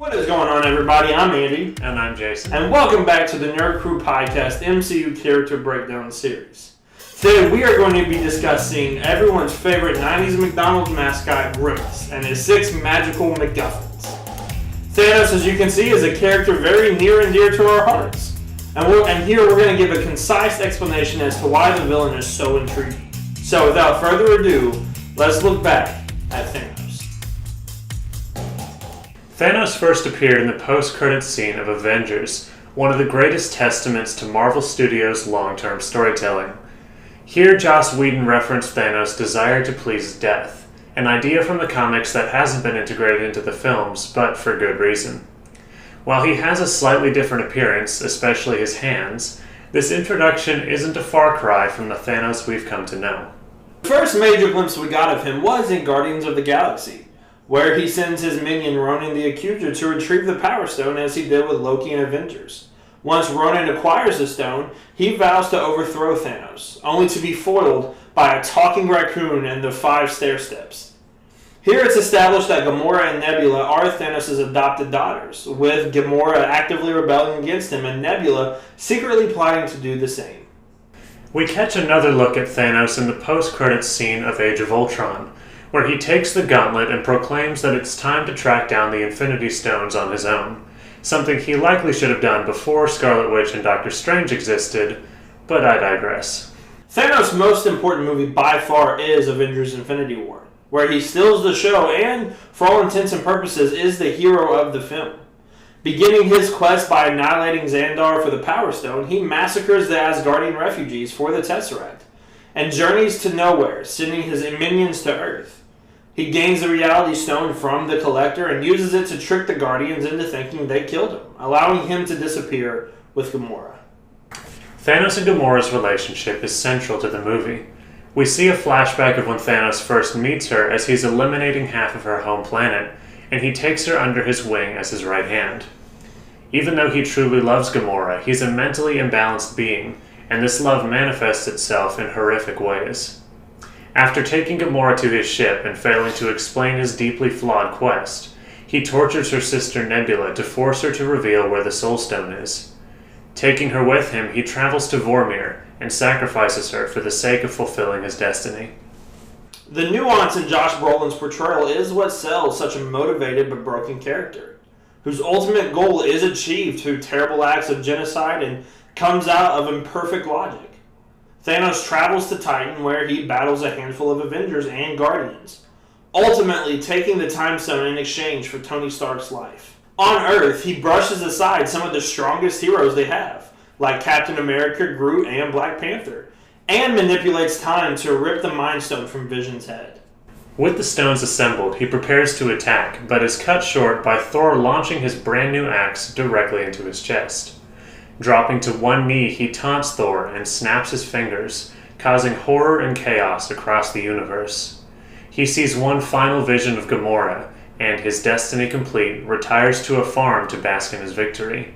What is going on, everybody? I'm Andy. And I'm Jason. And welcome back to the Nerd Crew Podcast MCU Character Breakdown Series. Today we are going to be discussing everyone's favorite 90s McDonald's mascot, Grimace, and his 6 magical MacGuffins. Thanos, as you can see, is a character very near and dear to our hearts. And here we're going to give a concise explanation as to why the villain is so intriguing. So without further ado, let's look back at Thanos. Thanos first appeared in the post-credits scene of Avengers, one of the greatest testaments to Marvel Studios' long-term storytelling. Here, Joss Whedon referenced Thanos' desire to please death, an idea from the comics that hasn't been integrated into the films, but for good reason. While he has a slightly different appearance, especially his hands, this introduction isn't a far cry from the Thanos we've come to know. The first major glimpse we got of him was in Guardians of the Galaxy, where he sends his minion Ronan the Accuser to retrieve the Power Stone as he did with Loki and Avengers. Once Ronan acquires the stone, he vows to overthrow Thanos, only to be foiled by a talking raccoon and the 5 stair steps. Here it's established that Gamora and Nebula are Thanos' adopted daughters, with Gamora actively rebelling against him and Nebula secretly plotting to do the same. We catch another look at Thanos in the post-credits scene of Age of Ultron, where he takes the gauntlet and proclaims that it's time to track down the Infinity Stones on his own, something he likely should have done before Scarlet Witch and Doctor Strange existed, but I digress. Thanos' most important movie by far is Avengers Infinity War, where he steals the show and, for all intents and purposes, is the hero of the film. Beginning his quest by annihilating Xandar for the Power Stone, he massacres the Asgardian refugees for the Tesseract, and journeys to nowhere, sending his minions to Earth. He gains the Reality Stone from the Collector and uses it to trick the Guardians into thinking they killed him, allowing him to disappear with Gamora. Thanos and Gamora's relationship is central to the movie. We see a flashback of when Thanos first meets her as he's eliminating half of her home planet, and he takes her under his wing as his right hand. Even though he truly loves Gamora, he's a mentally imbalanced being, and this love manifests itself in horrific ways. After taking Gamora to his ship and failing to explain his deeply flawed quest, he tortures her sister Nebula to force her to reveal where the Soul Stone is. Taking her with him, he travels to Vormir and sacrifices her for the sake of fulfilling his destiny. The nuance in Josh Brolin's portrayal is what sells such a motivated but broken character, whose ultimate goal is achieved through terrible acts of genocide and comes out of imperfect logic. Thanos travels to Titan, where he battles a handful of Avengers and Guardians, ultimately taking the Time Stone in exchange for Tony Stark's life. On Earth, he brushes aside some of the strongest heroes they have, like Captain America, Groot, and Black Panther, and manipulates time to rip the Mind Stone from Vision's head. With the stones assembled, he prepares to attack, but is cut short by Thor launching his brand new axe directly into his chest. Dropping to one knee, he taunts Thor and snaps his fingers, causing horror and chaos across the universe. He sees one final vision of Gamora, and, his destiny complete, retires to a farm to bask in his victory.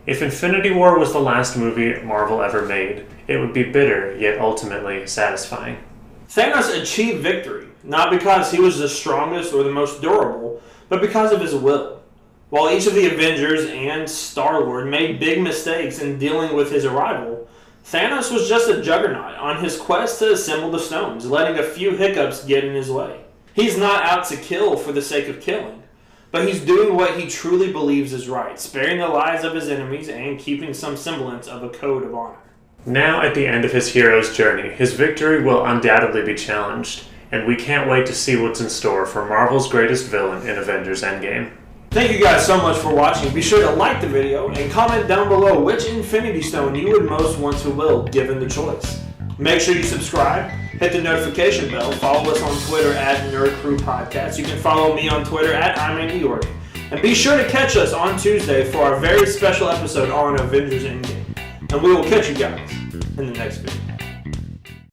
If Infinity War was the last movie Marvel ever made, it would be bitter, yet ultimately satisfying. Thanos achieved victory, not because he was the strongest or the most durable, but because of his will. While each of the Avengers and Star-Lord made big mistakes in dealing with his arrival, Thanos was just a juggernaut on his quest to assemble the stones, letting a few hiccups get in his way. He's not out to kill for the sake of killing, but he's doing what he truly believes is right, sparing the lives of his enemies and keeping some semblance of a code of honor. Now, at the end of his hero's journey, his victory will undoubtedly be challenged, and we can't wait to see what's in store for Marvel's greatest villain in Avengers Endgame. Thank you guys so much for watching. Be sure to like the video and comment down below which Infinity Stone you would most want to wield given the choice. Make sure you subscribe, hit the notification bell, follow us on Twitter at Nerd Crew Podcast. You can follow me on Twitter at I'm Andy York. And be sure to catch us on Tuesday for our very special episode on Avengers Endgame. And we will catch you guys in the next video.